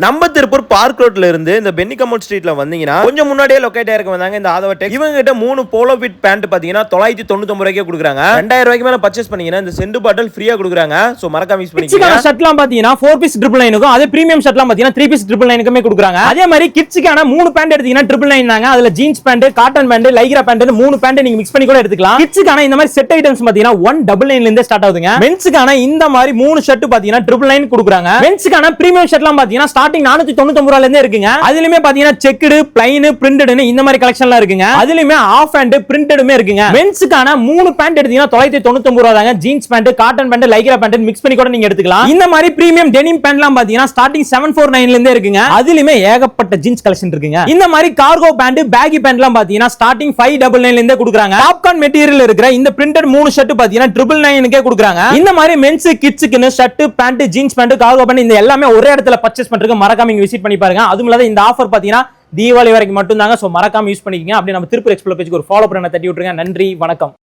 நம்ம திருப்பூர் பார்க் ரோட்ல இருந்து இந்த பென்னி கமோட் ஸ்ட்ரீட்ல வந்தீங்கன்னா கொஞ்சம் முன்னாடியே லொகேட் ஆயிருக்க வந்தாங்க இந்த ஆதவ டெக். இவங்க கிட்ட 3 போலோ ஃபிட் பேண்ட் பாத்தீங்கன்னா 999 ரூபாய்க்கு கொடுக்குறாங்க. 2000 ரூபாய்க்கு மேல பர்ச்சேஸ் பண்ணீங்கன்னா இந்த செண்டு பாட்டில் ஃப்ரீயா கொடுக்குறாங்க. சோ மறக்காம யூஸ் பண்ணிக்கங்க. ஷர்ட்லாம் பாத்தீங்கன்னா 4 பீஸ் 999க்கும் அதே பிரீமியம் ஷர்ட்லாம் பாத்தீங்கன்னா 3 பீஸ் 999க்குமே கொடுக்குறாங்க. அதே மாதிரி கிட்ஸ்க்கான 3 பேண்ட் எடுத்தீங்கன்னா 999 தாங்க. அதுல jeans pant, cotton pant, Lycra pant 3 pant நீங்க மிக்ஸ் பண்ணி கூட எடுத்துக்கலாம். கிட்ஸ்க்கான இந்த மாதிரி செட் ஐட்டம்ஸ் பாத்தீங்கன்னா 199 ல இருந்து ஸ்டார்ட் ஆகுதுங்க. மென்ஸ்க்கான இந்த மாதிரி 3 ஷர்ட் பாத்தீங்கன்னா 999 கொடுக்குறாங்க. மென்ஸ்க்கான பிரீமியம் ஷர்ட்லாம் பாத்தீங்கன்னா ஸ்டார்டிங் 499 ரூபாயில இருந்தே இருக்குங்க. அதுலயுமே பாத்தீங்கன்னா செக்குடு, பிளைன், பிரிண்டட்னு இந்த மாதிரி கலெக்ஷன்லாம் இருக்குங்க. அதுலயுமே ஆஃப் அண்ட் பிரிண்டடுமே இருக்குங்க. மென்ஸ்க்கான 3 பேண்ட் எடுத்தீங்கன்னா 999 ரூபாய் தாங்க. Jeans pant, cotton pant, Lycra pant mix பண்ணி கூட நீங்க எடுத்துக்கலாம். இந்த மாதிரி பிரீமியம் டெனிம் பேண்ட்லாம் பாத்தீங்கன்னா ஸ்டார்டிங் 749 ல இருந்தே இருக்குங்க. அதுலயுமே ஏகப்பட்ட ஜீன்ஸ் கலெக்ஷன் இருக்குங்க. இந்த மாதிரி கார்கோ பேண்ட், பேகி பேண்ட்லாம் பாத்தீங்கன்னா ஸ்டார்டிங் 599 ல இருந்தே கொடுக்குறாங்க. பாப்கார்ன் மெட்டீரியல் இருக்கிற இந்த பிரிண்டட் 3 ஷர்ட் பாத்தீங்கன்னா 999 க்கே கொடுக்குறாங்க. இந்த மாதிரி மென்ஸ் கிட்ஸ்க்குன்னு shirt, pant, jeans pant, cargo pant இந்த எல்லாமே ஒரே இடத்துல பர்ச்சேஸ் பண்றதுக்கு மறக்காம இங்க விசிட் பண்ணி பாருங்க. அதுவும் இல்லாத இந்த ஆஃபர் பாத்தீங்கன்னா தீபாவளி வரைக்கும் மட்டும் தாங்க. சோ மறக்காம யூஸ் பண்ணிக்கங்க. அப்படியே நம்ம திருப்பூர் எக்ஸ்ப்ளோர் பேஜ்க்கு ஒரு ஃபாலோ பண்ண தட்டி விட்டுருங்க. நன்றி, வணக்கம்.